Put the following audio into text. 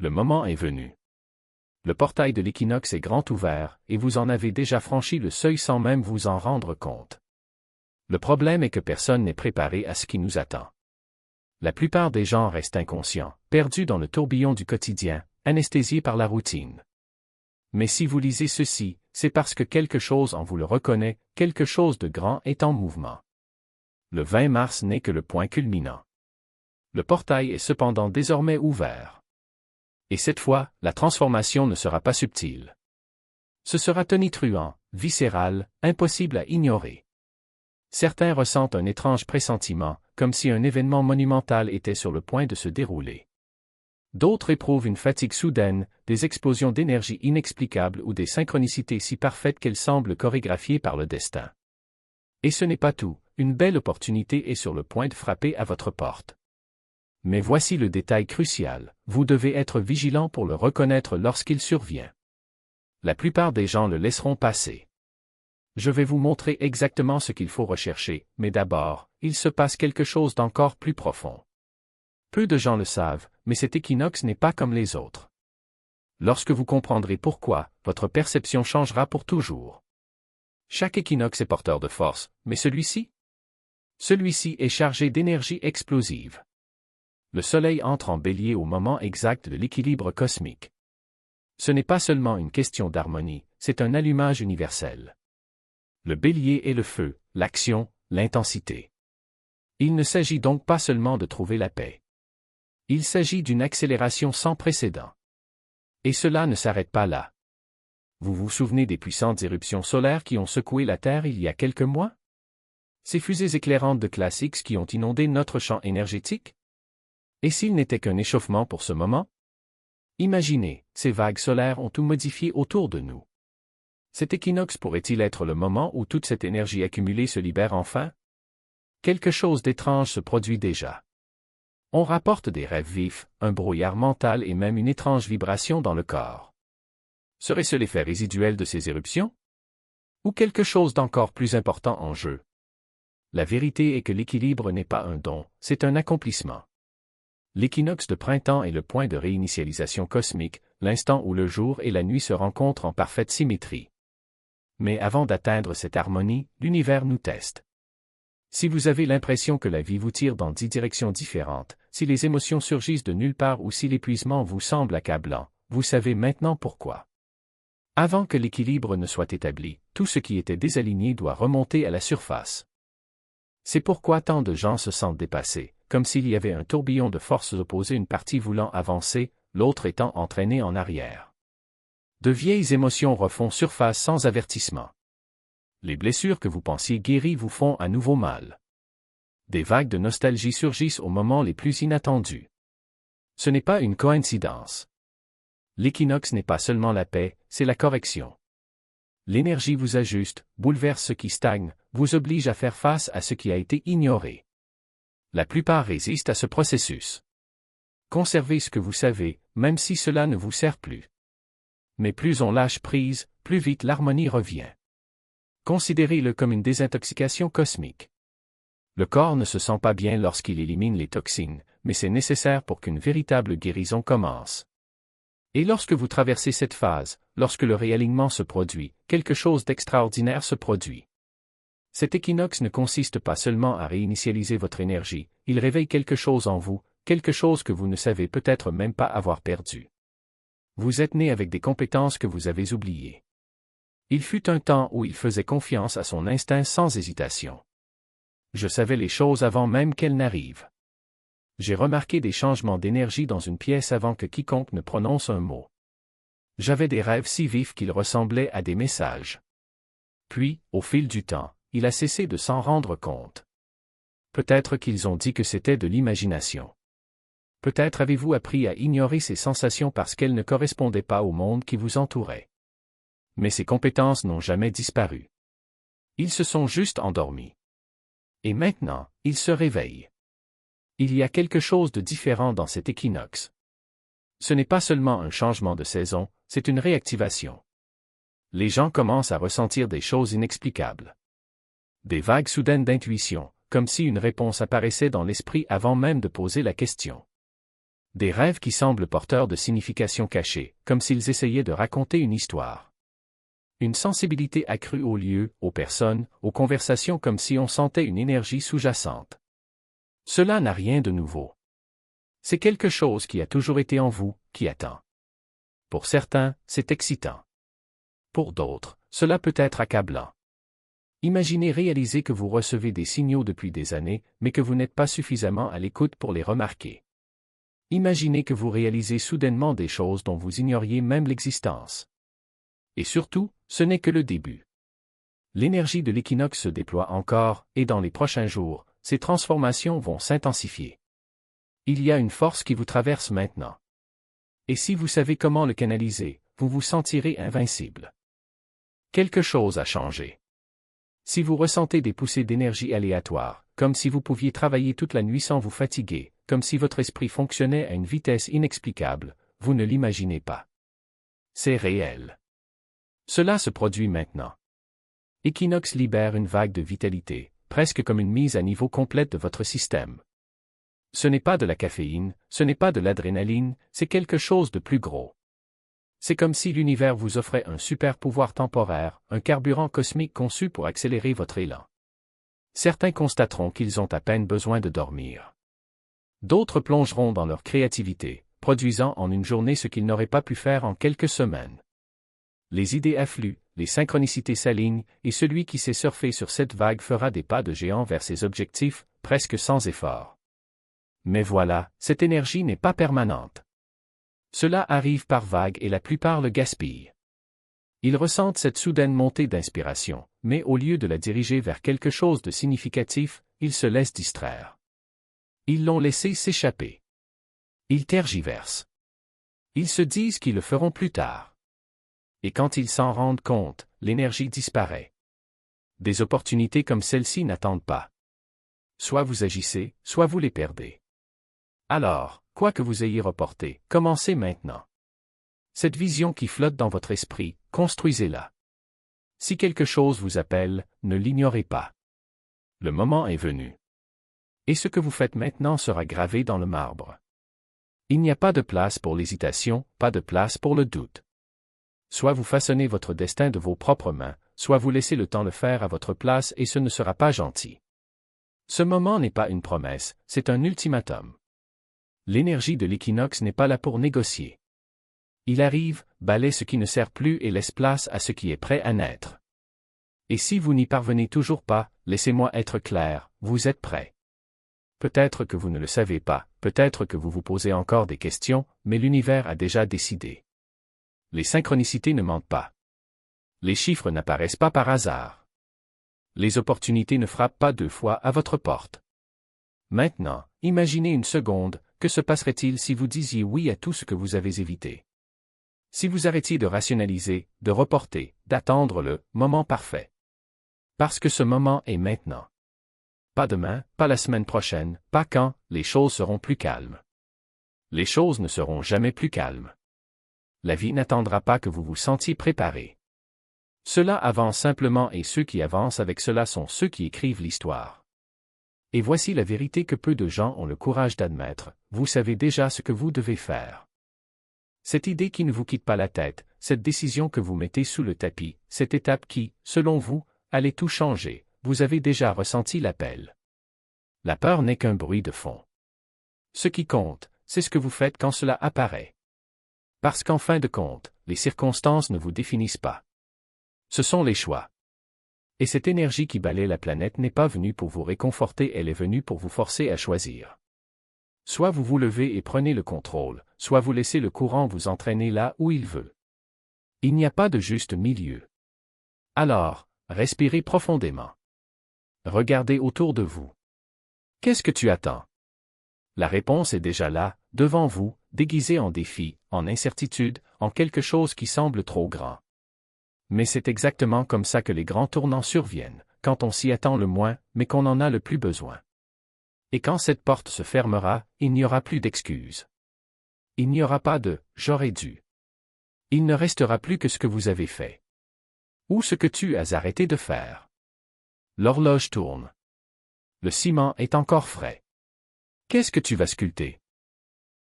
Le moment est venu. Le portail de l'équinoxe est grand ouvert, et vous en avez déjà franchi le seuil sans même vous en rendre compte. Le problème est que personne n'est préparé à ce qui nous attend. La plupart des gens restent inconscients, perdus dans le tourbillon du quotidien, anesthésiés par la routine. Mais si vous lisez ceci, c'est parce que quelque chose en vous le reconnaît, quelque chose de grand est en mouvement. Le 20 mars n'est que le point culminant. Le portail est cependant désormais ouvert. Et cette fois, la transformation ne sera pas subtile. Ce sera tonitruant, viscéral, impossible à ignorer. Certains ressentent un étrange pressentiment, comme si un événement monumental était sur le point de se dérouler. D'autres éprouvent une fatigue soudaine, des explosions d'énergie inexplicables ou des synchronicités si parfaites qu'elles semblent chorégraphiées par le destin. Et ce n'est pas tout, une belle opportunité est sur le point de frapper à votre porte. Mais voici le détail crucial, vous devez être vigilant pour le reconnaître lorsqu'il survient. La plupart des gens le laisseront passer. Je vais vous montrer exactement ce qu'il faut rechercher, mais d'abord, il se passe quelque chose d'encore plus profond. Peu de gens le savent, mais cet équinoxe n'est pas comme les autres. Lorsque vous comprendrez pourquoi, votre perception changera pour toujours. Chaque équinoxe est porteur de force, mais celui-ci? Celui-ci est chargé d'énergie explosive. Le Soleil entre en Bélier au moment exact de l'équilibre cosmique. Ce n'est pas seulement une question d'harmonie, c'est un allumage universel. Le Bélier est le feu, l'action, l'intensité. Il ne s'agit donc pas seulement de trouver la paix. Il s'agit d'une accélération sans précédent. Et cela ne s'arrête pas là. Vous vous souvenez des puissantes éruptions solaires qui ont secoué la Terre il y a quelques mois? Ces fusées éclairantes de classe X qui ont inondé notre champ énergétique? Et s'il n'était qu'un échauffement pour ce moment? Imaginez, ces vagues solaires ont tout modifié autour de nous. Cet équinoxe pourrait-il être le moment où toute cette énergie accumulée se libère enfin? Quelque chose d'étrange se produit déjà. On rapporte des rêves vifs, un brouillard mental et même une étrange vibration dans le corps. Serait-ce l'effet résiduel de ces éruptions? Ou quelque chose d'encore plus important en jeu? La vérité est que l'équilibre n'est pas un don, c'est un accomplissement. L'équinoxe de printemps est le point de réinitialisation cosmique, l'instant où le jour et la nuit se rencontrent en parfaite symétrie. Mais avant d'atteindre cette harmonie, l'univers nous teste. Si vous avez l'impression que la vie vous tire dans 10 directions différentes, si les émotions surgissent de nulle part ou si l'épuisement vous semble accablant, vous savez maintenant pourquoi. Avant que l'équilibre ne soit établi, tout ce qui était désaligné doit remonter à la surface. C'est pourquoi tant de gens se sentent dépassés, comme s'il y avait un tourbillon de forces opposées, une partie voulant avancer, l'autre étant entraînée en arrière. De vieilles émotions refont surface sans avertissement. Les blessures que vous pensiez guéries vous font à nouveau mal. Des vagues de nostalgie surgissent au moment les plus inattendus. Ce n'est pas une coïncidence. L'équinoxe n'est pas seulement la paix, c'est la correction. L'énergie vous ajuste, bouleverse ce qui stagne, vous oblige à faire face à ce qui a été ignoré. La plupart résistent à ce processus. Conservez ce que vous savez, même si cela ne vous sert plus. Mais plus on lâche prise, plus vite l'harmonie revient. Considérez-le comme une désintoxication cosmique. Le corps ne se sent pas bien lorsqu'il élimine les toxines, mais c'est nécessaire pour qu'une véritable guérison commence. Et lorsque vous traversez cette phase, lorsque le réalignement se produit, quelque chose d'extraordinaire se produit. Cet équinoxe ne consiste pas seulement à réinitialiser votre énergie, il réveille quelque chose en vous, quelque chose que vous ne savez peut-être même pas avoir perdu. Vous êtes né avec des compétences que vous avez oubliées. Il fut un temps où il faisait confiance à son instinct sans hésitation. Je savais les choses avant même qu'elles n'arrivent. J'ai remarqué des changements d'énergie dans une pièce avant que quiconque ne prononce un mot. J'avais des rêves si vifs qu'ils ressemblaient à des messages. Puis, au fil du temps, il a cessé de s'en rendre compte. Peut-être qu'ils ont dit que c'était de l'imagination. Peut-être avez-vous appris à ignorer ces sensations parce qu'elles ne correspondaient pas au monde qui vous entourait. Mais ces compétences n'ont jamais disparu. Ils se sont juste endormis. Et maintenant, ils se réveillent. Il y a quelque chose de différent dans cet équinoxe. Ce n'est pas seulement un changement de saison, c'est une réactivation. Les gens commencent à ressentir des choses inexplicables. Des vagues soudaines d'intuition, comme si une réponse apparaissait dans l'esprit avant même de poser la question. Des rêves qui semblent porteurs de significations cachées, comme s'ils essayaient de raconter une histoire. Une sensibilité accrue aux lieux, aux personnes, aux conversations comme si on sentait une énergie sous-jacente. Cela n'a rien de nouveau. C'est quelque chose qui a toujours été en vous, qui attend. Pour certains, c'est excitant. Pour d'autres, cela peut être accablant. Imaginez réaliser que vous recevez des signaux depuis des années, mais que vous n'êtes pas suffisamment à l'écoute pour les remarquer. Imaginez que vous réalisez soudainement des choses dont vous ignoriez même l'existence. Et surtout, ce n'est que le début. L'énergie de l'équinoxe se déploie encore, et dans les prochains jours, ces transformations vont s'intensifier. Il y a une force qui vous traverse maintenant. Et si vous savez comment le canaliser, vous vous sentirez invincible. Quelque chose a changé. Si vous ressentez des poussées d'énergie aléatoires, comme si vous pouviez travailler toute la nuit sans vous fatiguer, comme si votre esprit fonctionnait à une vitesse inexplicable, vous ne l'imaginez pas. C'est réel. Cela se produit maintenant. Equinox libère une vague de vitalité, presque comme une mise à niveau complète de votre système. Ce n'est pas de la caféine, ce n'est pas de l'adrénaline, c'est quelque chose de plus gros. C'est comme si l'univers vous offrait un super pouvoir temporaire, un carburant cosmique conçu pour accélérer votre élan. Certains constateront qu'ils ont à peine besoin de dormir. D'autres plongeront dans leur créativité, produisant en une journée ce qu'ils n'auraient pas pu faire en quelques semaines. Les idées affluent, les synchronicités s'alignent, et celui qui sait surfer sur cette vague fera des pas de géant vers ses objectifs, presque sans effort. Mais voilà, cette énergie n'est pas permanente. Cela arrive par vagues et la plupart le gaspillent. Ils ressentent cette soudaine montée d'inspiration, mais au lieu de la diriger vers quelque chose de significatif, ils se laissent distraire. Ils l'ont laissé s'échapper. Ils tergiversent. Ils se disent qu'ils le feront plus tard. Et quand ils s'en rendent compte, l'énergie disparaît. Des opportunités comme celle-ci n'attendent pas. Soit vous agissez, soit vous les perdez. Alors, quoi que vous ayez reporté, commencez maintenant. Cette vision qui flotte dans votre esprit, construisez-la. Si quelque chose vous appelle, ne l'ignorez pas. Le moment est venu. Et ce que vous faites maintenant sera gravé dans le marbre. Il n'y a pas de place pour l'hésitation, pas de place pour le doute. Soit vous façonnez votre destin de vos propres mains, soit vous laissez le temps le faire à votre place et ce ne sera pas gentil. Ce moment n'est pas une promesse, c'est un ultimatum. L'énergie de l'équinoxe n'est pas là pour négocier. Il arrive, balaie ce qui ne sert plus et laisse place à ce qui est prêt à naître. Et si vous n'y parvenez toujours pas, laissez-moi être clair, vous êtes prêt. Peut-être que vous ne le savez pas, peut-être que vous vous posez encore des questions, mais l'univers a déjà décidé. Les synchronicités ne mentent pas. Les chiffres n'apparaissent pas par hasard. Les opportunités ne frappent pas 2 fois à votre porte. Maintenant, imaginez une seconde, que se passerait-il si vous disiez oui à tout ce que vous avez évité? Si vous arrêtiez de rationaliser, de reporter, d'attendre le moment parfait. Parce que ce moment est maintenant. Pas demain, pas la semaine prochaine, pas quand, les choses seront plus calmes. Les choses ne seront jamais plus calmes. La vie n'attendra pas que vous vous sentiez préparé. Cela avance simplement et ceux qui avancent avec cela sont ceux qui écrivent l'histoire. Et voici la vérité que peu de gens ont le courage d'admettre, vous savez déjà ce que vous devez faire. Cette idée qui ne vous quitte pas la tête, cette décision que vous mettez sous le tapis, cette étape qui, selon vous, allait tout changer, vous avez déjà ressenti l'appel. La peur n'est qu'un bruit de fond. Ce qui compte, c'est ce que vous faites quand cela apparaît. Parce qu'en fin de compte, les circonstances ne vous définissent pas. Ce sont les choix. Et cette énergie qui balaie la planète n'est pas venue pour vous réconforter, elle est venue pour vous forcer à choisir. Soit vous vous levez et prenez le contrôle, soit vous laissez le courant vous entraîner là où il veut. Il n'y a pas de juste milieu. Alors, respirez profondément. Regardez autour de vous. Qu'est-ce que tu attends? La réponse est déjà là, devant vous, déguisée en défi, en incertitude, en quelque chose qui semble trop grand. Mais c'est exactement comme ça que les grands tournants surviennent, quand on s'y attend le moins, mais qu'on en a le plus besoin. Et quand cette porte se fermera, il n'y aura plus d'excuses. Il n'y aura pas de « j'aurais dû ». Il ne restera plus que ce que vous avez fait. Ou ce que tu as arrêté de faire. L'horloge tourne. Le ciment est encore frais. Qu'est-ce que tu vas sculpter?